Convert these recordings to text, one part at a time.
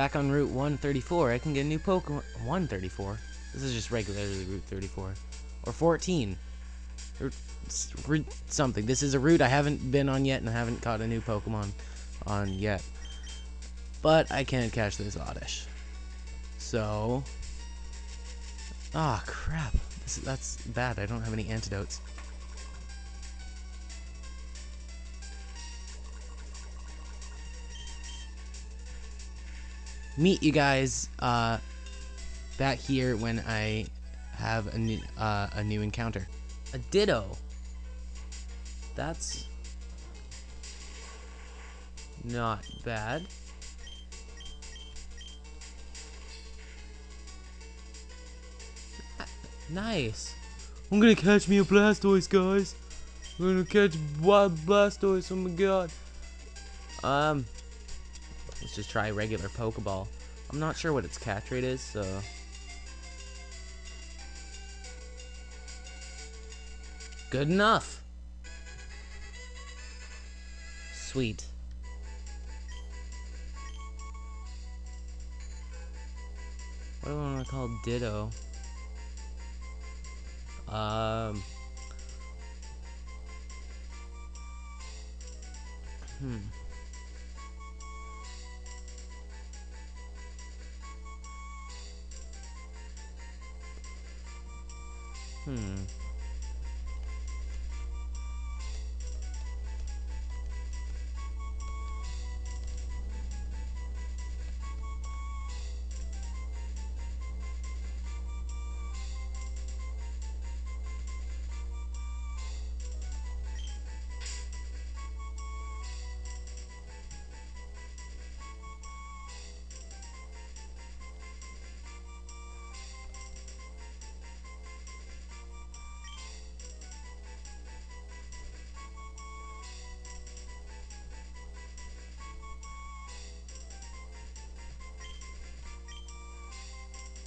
back on Route 134, I can get a new Pokemon. 134? This is just regularly Route 34. Or 14. Or route something. This is a route I haven't been on yet, and I haven't caught a new Pokemon on yet. But I can't catch this Oddish. So... Ah, crap. That's bad. I don't have any antidotes. Meet you guys back here when I have a new encounter. A Ditto. That's not bad. Nice. I'm gonna catch me a Blastoise, guys. I'm gonna catch wild Blastoise. Oh my god. Let's just try regular Pokeball. I'm not sure what its catch rate is, so... Good enough. Sweet. What do I want to call Ditto?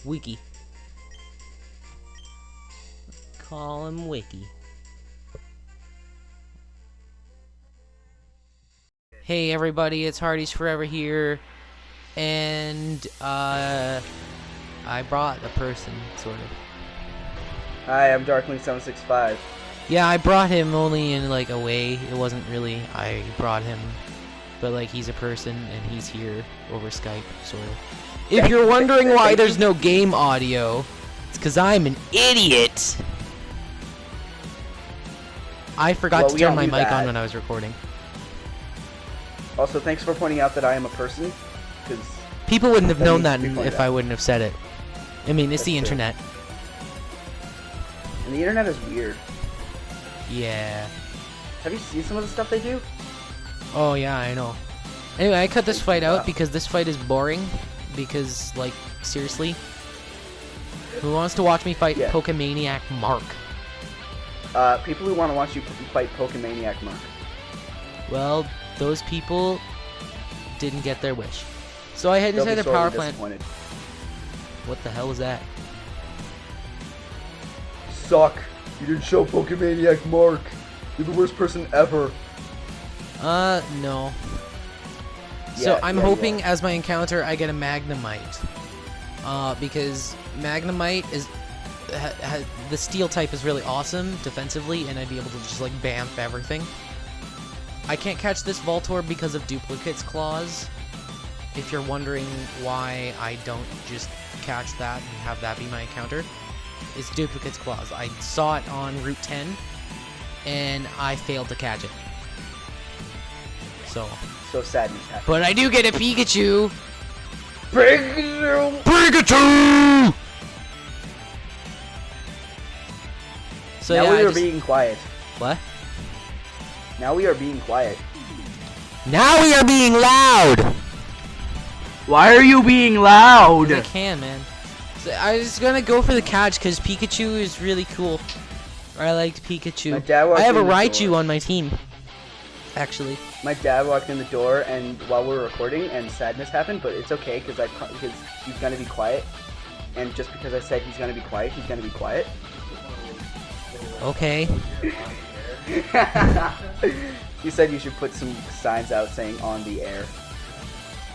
Wiki. Call him Wiki. Hey everybody, it's Hardy's Forever here, and I brought a person, sort of. Hi, I'm Darkling765. Yeah, I brought him only in like a way. It wasn't really I brought him, but like he's a person and he's here over Skype, sort of. If you're wondering why there's no game audio, it's because I'm an idiot. I forgot to turn my mic on when I was recording. Also, thanks for pointing out that I am a person, because people wouldn't have known that if I wouldn't have said it. I mean, it's the internet. And the internet is weird. Yeah. Have you seen some of the stuff they do? Oh yeah, I know. Anyway, I cut this fight out because this fight is boring. Because, like, seriously? Who wants to watch me fight Pokemaniac Mark? People who want to watch you fight Pokemaniac Mark. Well, those people didn't get their wish. So I head inside the power plant. What the hell was that? Suck. You didn't show Pokemaniac Mark. You're the worst person ever. No. So I'm hoping as my encounter I get a Magnemite, because Magnemite is the Steel type is really awesome defensively, and I'd be able to just like bamf everything. I can't catch this Voltorb because of Duplicate's Claws. If you're wondering why I don't just catch that and have that be my encounter, it's Duplicate's Claws. I saw it on Route 10, and I failed to catch it. So sadness happens. But I do get a Pikachu! Pikachu! Pikachu! So now we are being quiet. What? Now we are being quiet. Now we are being loud! Why are you being loud? I can, man. So I was gonna go for the catch because Pikachu is really cool. I liked Pikachu. I have a Raichu on my team. Actually. My dad walked in the door and while we were recording and sadness happened, but it's okay because he's gonna be quiet. And just because I said he's gonna be quiet, he's gonna be quiet. Okay. You said you should put some signs out saying on the air.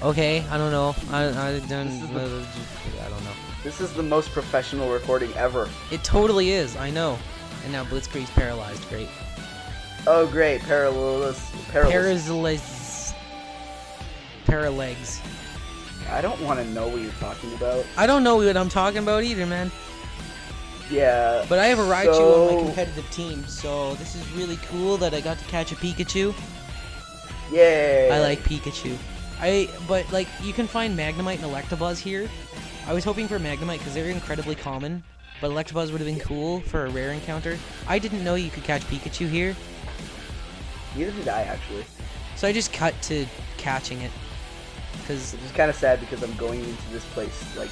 Okay, I don't know. I don't know. This is the most professional recording ever. It totally is. I know. And now Blitzkrieg's paralyzed. Great. Oh, great. Paralysis. Paralegs. I don't want to know what you're talking about. I don't know what I'm talking about either, man. Yeah. But I have a Raichu on my competitive team, so this is really cool that I got to catch a Pikachu. Yay. I like Pikachu. But like, you can find Magnemite and Electabuzz here. I was hoping for Magnemite because they're incredibly common, but Electabuzz would have been cool for a rare encounter. I didn't know you could catch Pikachu here. Neither did I, actually. So I just cut to catching it. Which is kind of sad because I'm going into this place, like,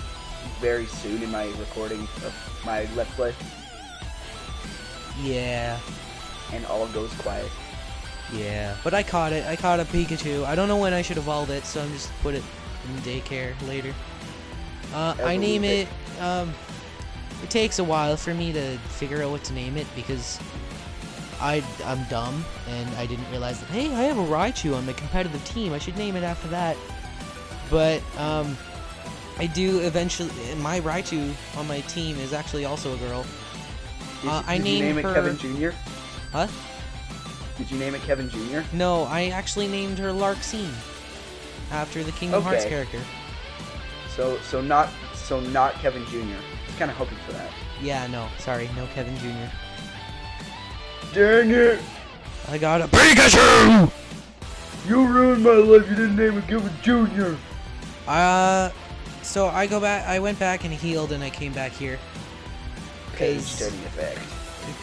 very soon in my recording of my Let's Play. Yeah. And all goes quiet. Yeah. But I caught it. I caught a Pikachu. I don't know when I should evolve it, so I'm just put it in daycare later. I name it. It takes a while for me to figure out what to name it because I'm dumb and I didn't realize that, hey, I have a Raichu on my competitive team. I should name it after that. But I do eventually. My Raichu on my team is actually also a girl. Did you name it Kevin Jr.? Huh? Did you name it Kevin Jr.? No, I actually named her Larxene after the Kingdom Hearts character. So not Kevin Jr. I was kind of hoping for that. Yeah, no, sorry, no Kevin Jr. Dang it! I got a Pikachu! You ruined my life. You didn't name it Kevin Jr. So I went back and healed, and I came back here. Page turning effect.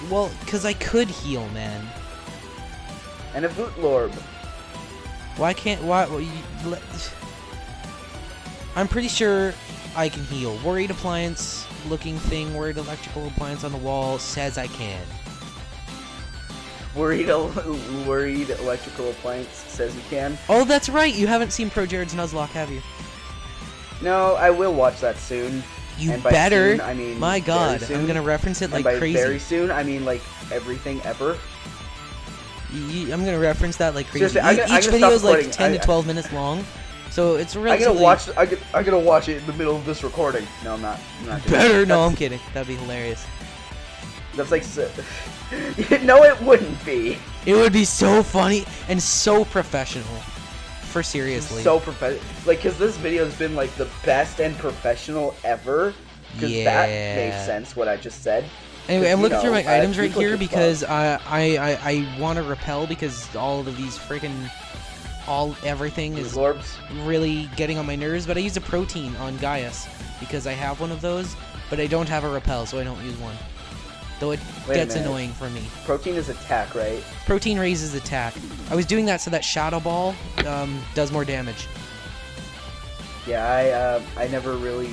Well, because I could heal, man. And a Bootlorb. Why can't... Why... I'm pretty sure I can heal. Worried appliance looking thing, worried electrical appliance on the wall says I can. Worried electrical appliance says you can. Oh, that's right. You haven't seen Pro Jared's Nuzlocke, have you? No, I will watch that soon. You and by better. Soon, I mean my God, soon. I'm gonna reference it like and by crazy. Very soon, I mean like everything ever. I'm gonna reference that like crazy. Seriously, Each video is like 10 to 12 minutes long, so it's relatively... I'm gonna watch it in the middle of this recording. No, I'm not. Better? No, I'm kidding. That'd be hilarious. That's like... No, it wouldn't be. It would be so funny and so professional. For seriously. So professional. Like, because this video has been like the best and professional ever. Because that makes sense, what I just said. Anyway, I'm looking through my items right here because I want to repel because all of these freaking... everything is really getting on my nerves, but I use a protein on Gaius because I have one of those, but I don't have a repel, so I don't use one. Though it gets annoying for me. Protein is attack, right? Protein raises attack. I was doing that so that Shadow Ball does more damage. Yeah, I never really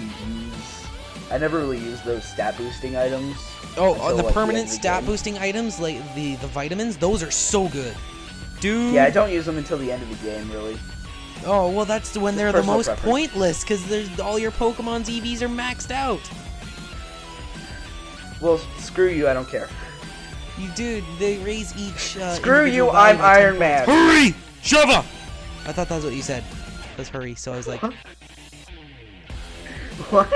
use those stat boosting items. Oh, the permanent stat boosting items, like the vitamins, those are so good. Dude. Yeah, I don't use them until the end of the game, really. Oh, well, that's when they're the most pointless, because all your Pokemon's EVs are maxed out. Well, screw you, I don't care. You dude, they raise each screw you, I'm Iron Man. Hurry! Shava! I thought that's what you said. That's hurry, so I was like... What?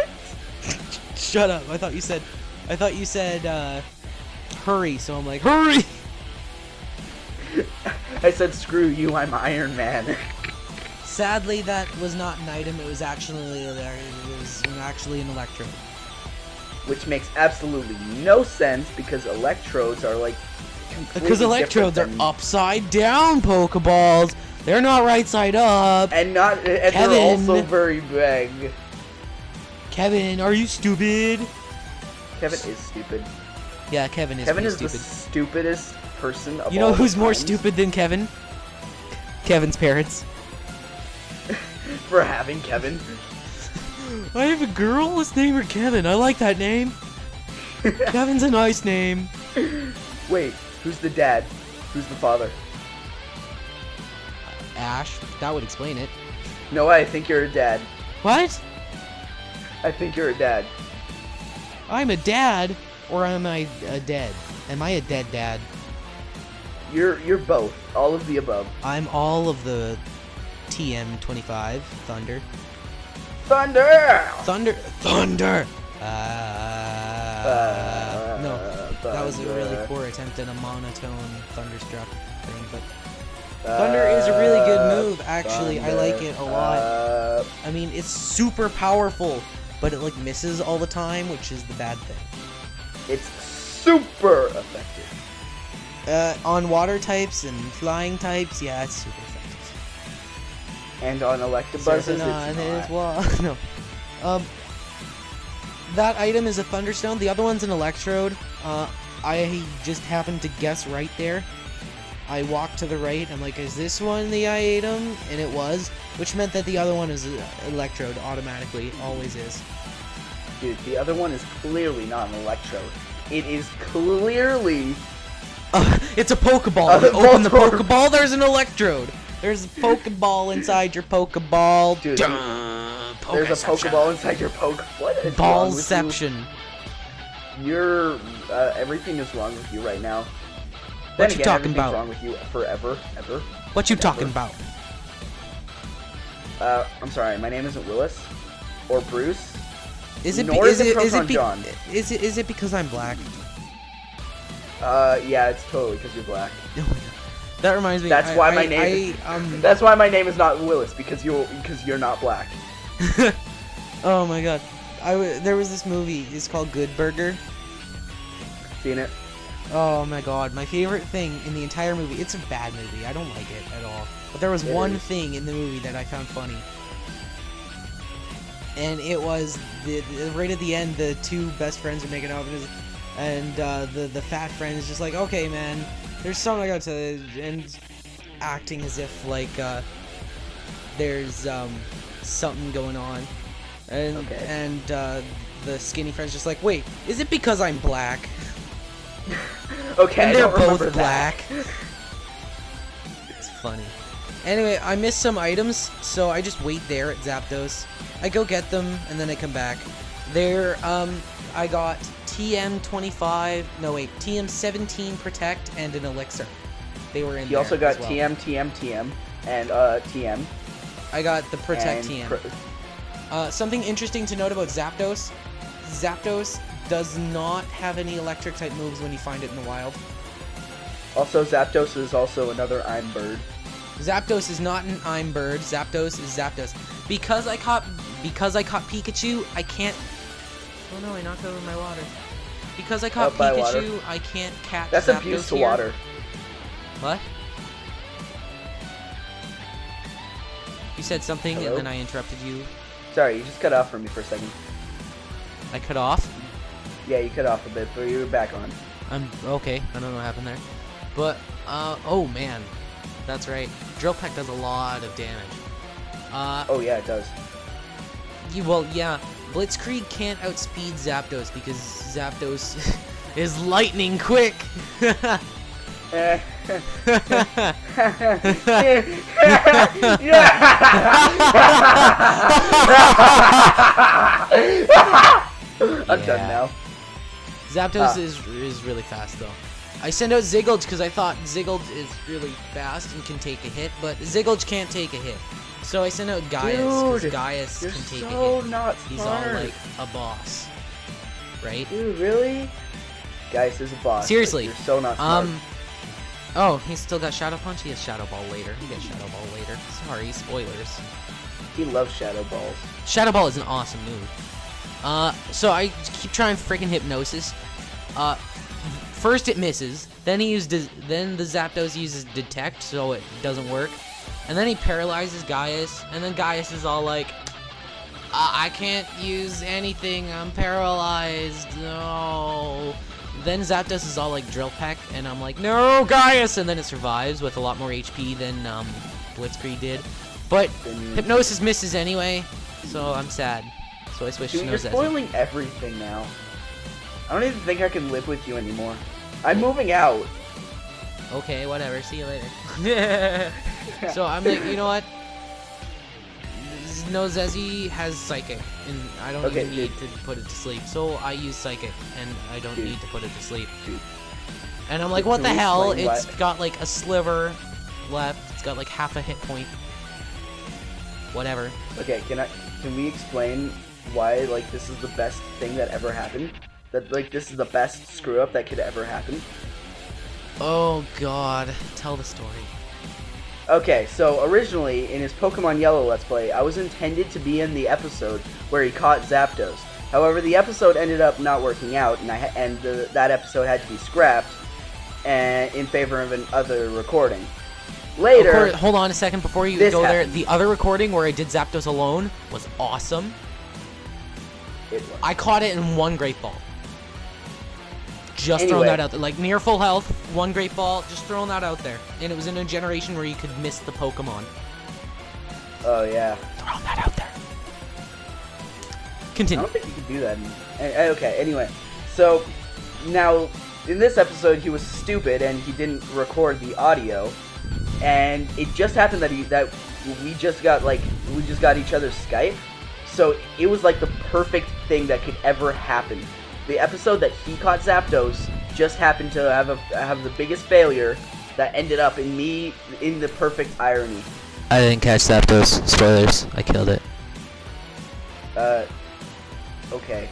Shut up. I thought you said, hurry, so I'm like, hurry! I said, screw you, I'm Iron Man. Sadly, that was not an item. It was actually an electrode. Which makes absolutely no sense because electrodes are like completely Because electrodes are upside down Pokeballs. They're not right side up. And they're also very big. Kevin, are you stupid? Kevin is stupid. Yeah, Kevin is stupid. The stupidest person of all You know who's more times. stupid than Kevin? Kevin's parents. For having Kevin. I have a girl. Let's name her Kevin. I like that name. Kevin's a nice name. Wait, who's the dad? Who's the father? Ash. That would explain it. No, I think you're a dad. What? I think you're a dad. I'm a dad, or am I dead? Am I a dead dad? You're both. All of the above. I'm all of the TM25 Thunder. Thunder! No, that was a really poor attempt at a monotone Thunderstruck thing, but Thunder is a really good move, actually. I like it a lot. I mean, it's super powerful, but it like misses all the time, which is the bad thing. It's super effective. On water types and flying types, yeah, it's super effective. And on Electabuzzes, it's not. No. That item is a Thunderstone. The other one's an Electrode. I just happened to guess right there. I walked to the right. I'm like, is this one the item? And it was, which meant that the other one is Electrode automatically. Always is. Dude, the other one is clearly not an Electrode. It is clearly... it's a Pokeball. You open the Pokeball, there's an Electrode. There's a Pokeball inside your Pokeball. Dude, there's a Pokeball inside your What is Ballception. You're everything is wrong with you right now. What you talking about? Wrong with you forever, ever. What you talking about? I'm sorry. My name isn't Willis or Bruce. Is it because I'm black? Yeah, it's totally because you're black. That reminds me. That's why my name. That's why my name is not Willis, because you're not black. Oh my god, there was this movie. It's called Good Burger. Seen it? Oh my god, my favorite thing in the entire movie. It's a bad movie. I don't like it at all. But there was one thing in the movie that I found funny. And it was right at the end, the two best friends are making out, and the fat friend is just like, okay, man, there's something I got to, and acting as if like there's something going on, and the skinny friend's just like, wait, is it because I'm black? Okay, and they're both that. black. It's funny. Anyway, I missed some items, so I just wait there at Zapdos. I go get them, and then I come back. There, I got TM17 Protect and an Elixir. They were in there. You also got as well. TM, and TM. I got the Protect TM. Something interesting to note about Zapdos. Zapdos does not have any electric type moves when you find it in the wild. Also, Zapdos is also another I'm Bird. Zapdos is not an I'm Bird. Zapdos is Zapdos. Because I caught Pikachu, I can't. Oh no! I knocked over my water. Because I caught Pikachu, I can't catch. That's Zapdos abuse to here. water. What? You said something and then I interrupted you. Sorry, you just cut off from me for a second. I cut off? Yeah, you cut off a bit, but you're back on. I'm okay. I don't know what happened there. But oh man. That's right. Drill Peck does a lot of damage. Oh yeah, it does. Well, yeah. Blitzkrieg can't outspeed Zapdos because Zapdos is lightning quick. I'm done now. Zapdos is really fast though. I send out Ziggled because I thought Ziggled is really fast and can take a hit, but Ziggled can't take a hit. So I sent out Gaius because Gaius can take a hit. Not He's all like a boss, right? Dude, really? Gaius is a boss. Seriously. You're so not smart. Oh, he's still got Shadow Punch? He has Shadow Ball later. He gets Shadow Ball later. Sorry, spoilers. He loves Shadow Balls. Shadow Ball is an awesome move. So I keep trying freaking Hypnosis. First it misses, then the Zapdos uses Detect, so it doesn't work. And then he paralyzes Gaius, and then Gaius is all like, I can't use anything, I'm paralyzed, no. Then Zapdos is all like Drill Peck, and I'm like, no, Gaius! And then it survives with a lot more HP than Blitzkrieg did. But Hypnosis misses anyway, so I'm sad. So I switched to Nuzlocke. You're spoiling everything now. I don't even think I can live with you anymore. I'm moving out. Okay, whatever. See you later. So I'm like, you know what? Nozezi has Psychic, and I don't even need to put it to sleep. So I use Psychic, and I don't need to put it to sleep. And I'm like, what the hell? It's got like a sliver left. It's got like half a hit point. whatever. Okay, can we explain why like this is the best thing that ever happened? That like this is the best screw up that could ever happen? Oh God, tell the story. Okay, so originally in his Pokemon Yellow Let's Play, I was intended to be in the episode where he caught Zapdos. However, the episode ended up not working out, and that episode had to be scrapped, and in favor of another recording. Later, Hold on a second before you go there. The other recording where I did Zapdos alone was awesome. It was. I caught it in one Great Ball. Just throwing that out there. Like, near full health, one Great Ball, just throwing that out there. And it was in a generation where you could miss the Pokemon. Oh, yeah. Throwing that out there. I Continue. don't think you could do that. Okay, anyway. So, now, in this episode, he was stupid and he didn't record the audio. And it just happened that we just got each other's Skype. So, it was like the perfect thing that could ever happen. The episode that he caught Zapdos just happened to have the biggest failure that ended up in me in the perfect irony. I didn't catch Zapdos. Spoilers. I killed it. Okay.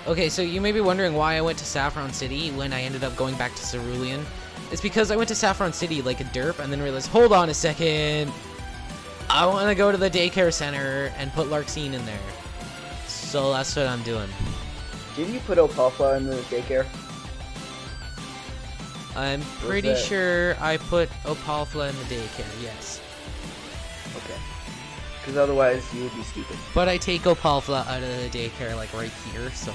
Okay, so you may be wondering why I went to Saffron City when I ended up going back to Cerulean. It's because I went to Saffron City like a derp and then realized, hold on a second, I want to go to the daycare center and put Larxene in there. So that's what I'm doing. Did you put Opalfla in the daycare? I'm pretty sure I put Opalfla in the daycare, yes. Okay. Because otherwise you would be stupid. But I take Opalfla out of the daycare like right here, so...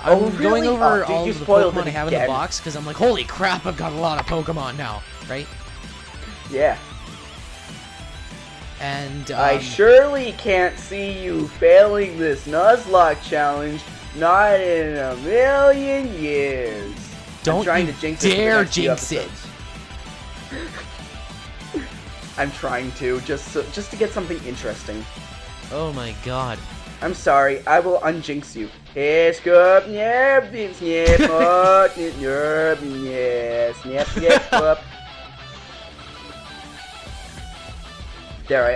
Oh, I'm going really? over Dude, all you of the spoiled Pokemon it I have in the again. box, because I'm like, holy crap, I've got a lot of Pokemon now, right? Yeah. And, I surely can't see you failing this Nuzlocke challenge. Not in a million years. Don't I'm trying you to jinx it for the dare next few jinx it. episodes. I'm trying to, just to get something interesting. Oh my god. I'm sorry, I will unjinx you. There,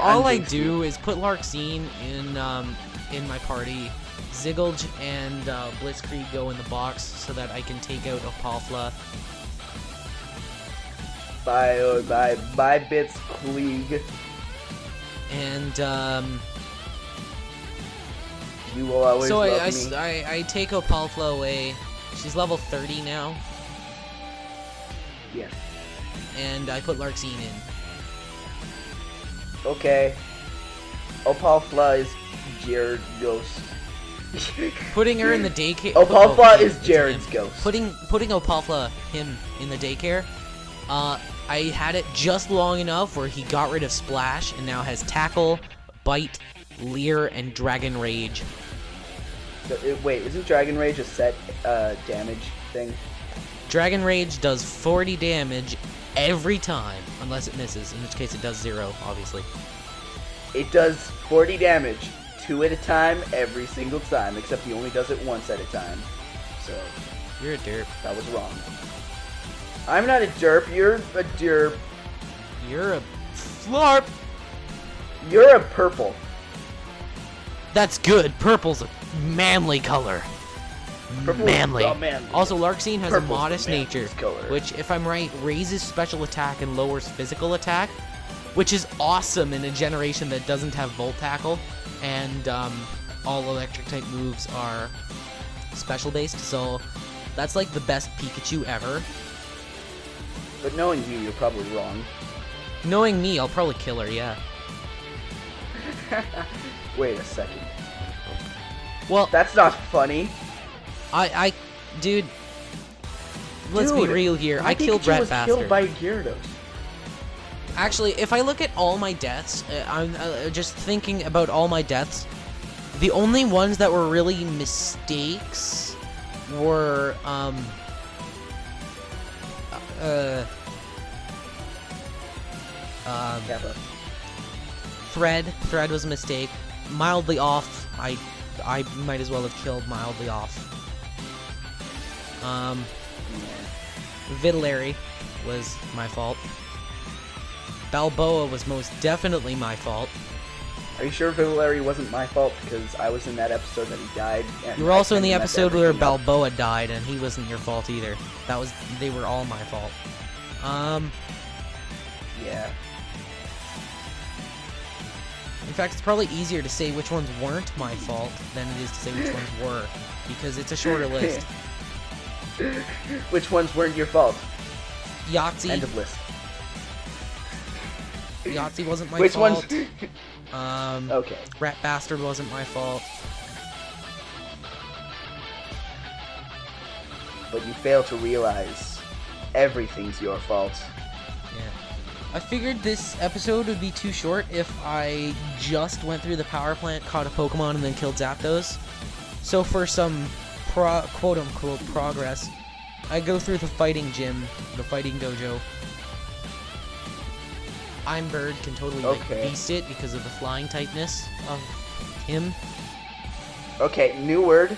All I unjinxed do you. is put Larxene in my party. Zigglage and Blitzkrieg go in the box so that I can take out Opalfla. Bye, Blitzkrieg. And You will always so love me. I take Opalfla away. She's level 30 now, Yes. and I put Larxene in. Okay. Opalfla is Jared Ghost. Putting her in the daycare. Opalfla is it's Jared's him. ghost. Putting Opalfla him in the daycare. I had it just long enough where he got rid of Splash and now has Tackle, Bite, Leer, and Dragon Rage. Wait, isn't Dragon Rage a set damage thing? Dragon Rage does 40 damage every time, unless it misses, in which case it does 0, obviously. It does 40 damage, 2 at a time, every single time, except he only does it once at a time. So, You're a derp. that was wrong. I'm not a derp, you're a derp. You're a flarp. You're a purple. That's good. Purple's a manly color. Purple Manly. is the manliest. Also, Larxene has Purple's a modest the nature, manliest color. which, if I'm right, raises special attack and lowers physical attack, which is awesome in a generation that doesn't have Volt Tackle, and all electric type moves are special based, so that's like the best Pikachu ever. But knowing you, you're probably wrong. Knowing me, I'll probably kill her, yeah. Wait a second. Well, That's not funny. Dude, let's be Dude, real here. my I killed Pikachu Rat was Bastard. killed by Gyarados. Actually, if I look at all my deaths, I'm just thinking about all my deaths. The only ones that were really mistakes were Kappa. Thread was a mistake. Mildly off. I might as well have killed mildly off. Vitillary was my fault. Balboa was most definitely my fault. Are you sure Villari wasn't my fault? Because I was in that episode that he died. And You were also in the I messed episode where everything up. Balboa died, and he wasn't your fault either. They were all my fault. Yeah. In fact, it's probably easier to say which ones weren't my fault than it is to say which ones were, because it's a shorter list. Which ones weren't your fault? Yahtzee. End of list. Yahtzee wasn't my Which fault. ones? Okay. Rat Bastard wasn't my fault. But you fail to realize everything's your fault. Yeah. I figured this episode would be too short if I just went through the power plant, caught a Pokemon, and then killed Zapdos. So for some quote-unquote progress, I go through the fighting gym, the fighting dojo. I'm Bird can totally beast it because of the flying typeness of him. Okay, new word.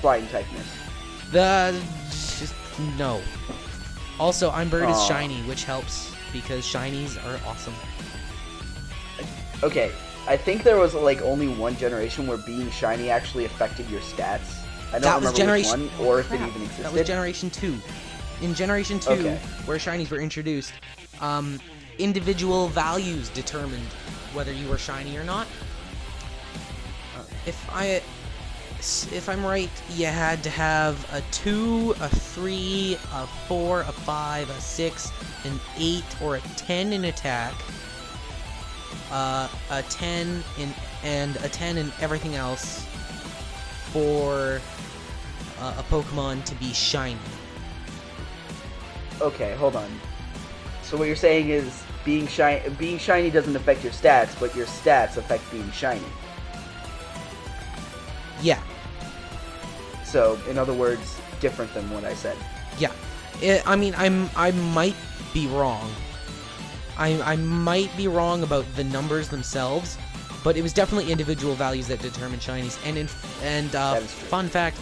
Flying typeness. No. Also, I'm Bird is shiny, which helps because shinies are awesome. Okay, I think there was like only one generation where being shiny actually affected your stats. I don't remember which one, or if it even existed. That was Generation 2. In Generation 2, where shinies were introduced, individual values determined whether you were shiny or not. If I'm right, you had to have a 2, a 3, a 4, a 5, a 6, an 8, or a 10 in attack, a 10 and a 10 in everything else for a Pokemon to be shiny. Okay, hold on. So what you're saying is being shiny doesn't affect your stats, but your stats affect being shiny. Yeah. So, in other words, different than what I said. Yeah. I mean, I might be wrong. I might be wrong about the numbers themselves, but it was definitely individual values that determined shinies. Fun fact,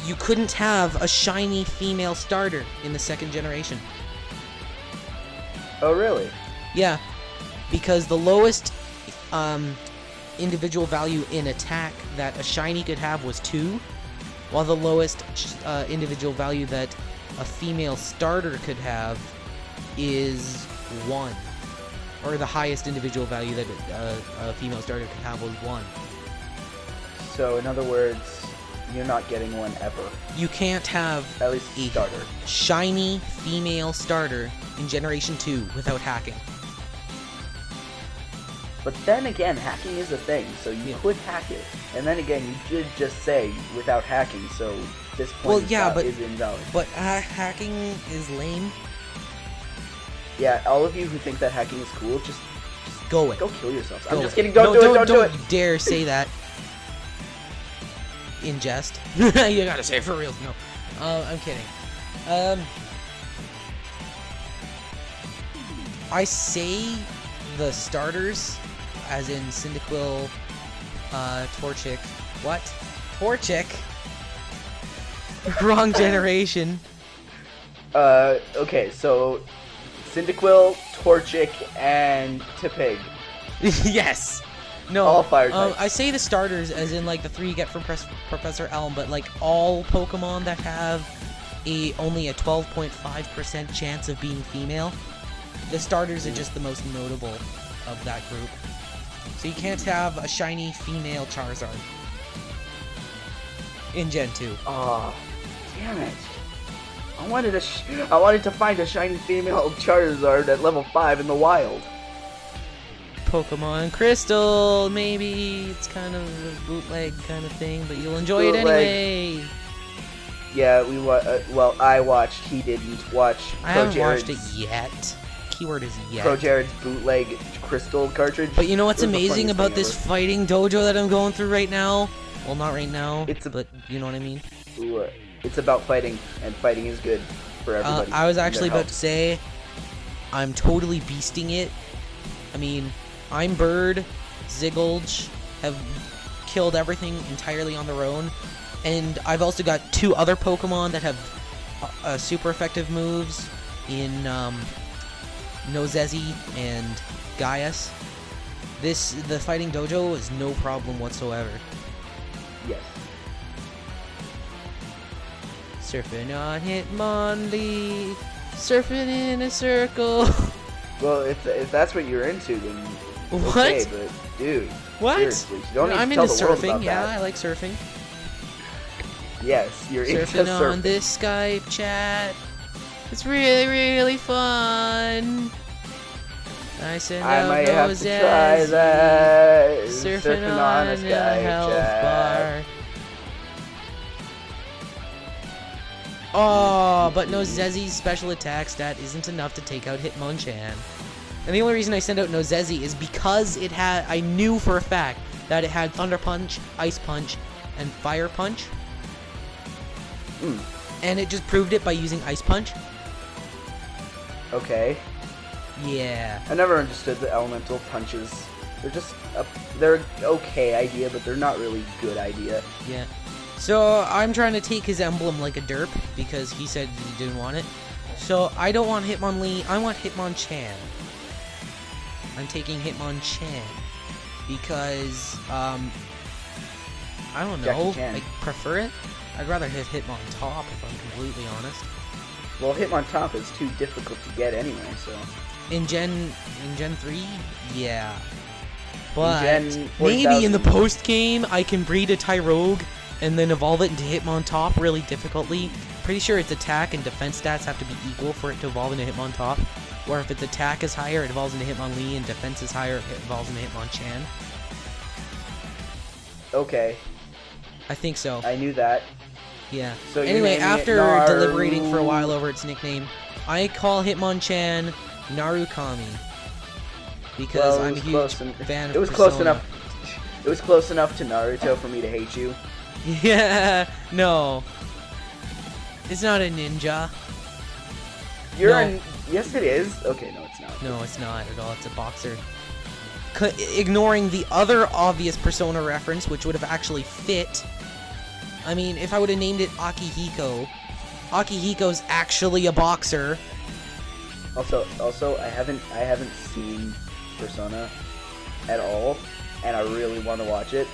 you couldn't have a shiny female starter in the second generation. Oh, really? Yeah, because the lowest individual value in attack that a shiny could have was 2, while the lowest individual value that a female starter could have is 1. Or the highest individual value that a female starter could have was 1. So, in other words, you're not getting one ever. You can't have at least a starter. Shiny female starter in Generation 2 without hacking. But then again, hacking is a thing, so you could hack it. And then again, you did just say without hacking, so this point is invalid. But hacking is lame. Yeah, all of you who think that hacking is cool, just go away. Go kill yourselves. I'm just kidding. Don't do it. Don't dare say that. In jest. You gotta say it for real. No. I'm kidding. I say the starters, as in Cyndaquil, Torchic. What? Torchic? Wrong generation. Okay, so Cyndaquil, Torchic, and Tipig. Yes! No, all fire types. I say the starters as in like the 3 you get from Professor Elm, but like all Pokemon that have only a 12.5% chance of being female. The starters are just the most notable of that group. So you can't have a shiny female Charizard in Gen 2. Oh, damn it. I wanted to find a shiny female Charizard at level 5 in the wild. Pokemon Crystal, maybe. It's kind of a bootleg kind of thing, but you'll enjoy it anyway. Yeah, I watched. He didn't watch. I haven't watched it yet. Keyword is yet. ProJared's bootleg Crystal cartridge. But you know what's amazing about this fighting dojo that I'm going through right now? Well, not right now, but you know what I mean? Ooh, it's about fighting, and fighting is good for everybody. I was actually about to say, I'm totally beasting it. I mean, I'm Bird, Zigglage have killed everything entirely on their own, and I've also got 2 other Pokemon that have super effective moves in Nozezi and Gaius. the fighting dojo is no problem whatsoever. Yes. Surfing on Hitmonlee, surfing in a circle. Well, if that's what you're into, then What? okay, but dude, What? seriously, you don't need I'm to tell into the world surfing. about Yeah, that. I like surfing. Yes, you're into Surfing on surfing. this Skype chat. It's really, really fun. I send I out might have those to try that. surfing on a Skype health chat. bar. Oh, but Nozezzi's special attack stat isn't enough to take out Hitmonchan. And the only reason I send out Nozezzi is because I knew for a fact that it had Thunder Punch, Ice Punch, and Fire Punch. And it just proved it by using Ice Punch. Okay. Yeah. I never understood the elemental punches. They're an okay idea, but they're not really good idea. Yeah. So I'm trying to take his emblem like a derp because he said he didn't want it. So I don't want Hitmonlee, I want Hitmonchan. I'm taking Hitmonchan because I don't know, Jackie Chan. I prefer it. I'd rather hit Hitmontop if I'm completely honest. Well, Hitmontop is too difficult to get anyway, so. In Gen 3, yeah. But Gen maybe in the 4000. post game I can breed a Tyrogue and then evolve it into Hitmontop really difficultly. Pretty sure its attack and defense stats have to be equal for it to evolve into Hitmontop. Or if its attack is higher, it evolves into Hitmonlee, and defense is higher, it evolves into Hitmonchan. Okay, I think so. I knew that. Yeah. So you're Anyway, naming it after Naru. deliberating for a while over its nickname, I call Hitmonchan Narukami. Because Well, I'm a huge fan of It was Persona. close enough. It was close enough to Naruto for me to hate you. Yeah, no. It's not a ninja. No. Yes, it is. Okay, no, it's not. No, it's not at all. It's a boxer. Ignoring the other obvious Persona reference, which would have actually fit. I mean, if I would have named it Akihiko, Akihiko's actually a boxer. Also, I haven't seen Persona at all, and I really want to watch it,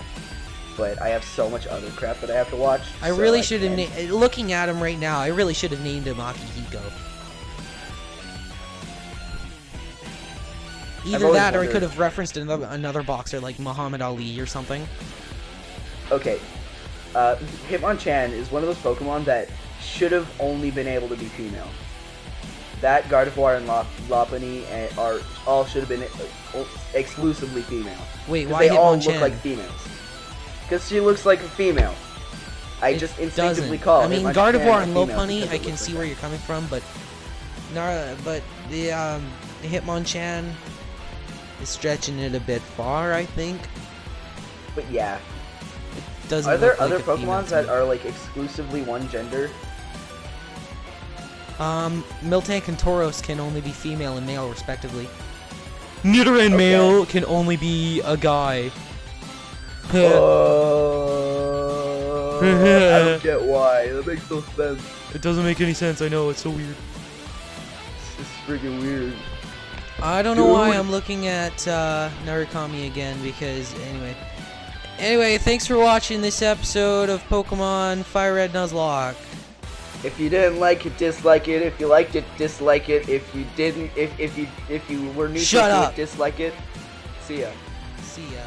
but I have so much other crap that I have to watch. I really should have looking at him right now, I really should have named him Akihiko. Either that, or I could have referenced another boxer like Muhammad Ali or something. Okay, Hitmonchan is one of those Pokemon that should have only been able to be female. That Gardevoir and Lopunny are all should have been exclusively female. Wait, why they all Hitmonchan? look like females. Because she looks like a female. I just instinctively call. I mean, Hitmonchan Gardevoir a and female Lopunny, because I it can looks see like where that. you're coming from, but the Hitmonchan is stretching it a bit far, I think. But yeah, It doesn't are there look like other a female Pokemon to that me. are like exclusively one gender? Miltank and Tauros can only be female and male, respectively. Nidoran male can only be a guy. I don't get why. That makes no sense. It doesn't make any sense, I know, it's so weird. It's freaking weird. I don't know why Dude. I'm looking at Narukami again, because Anyway, thanks for watching this episode of Pokemon FireRed Nuzlocke. If you didn't like it, dislike it. If you liked it, dislike it. If you didn't, if you were neutral Shut to up. it, dislike it. See ya. See ya.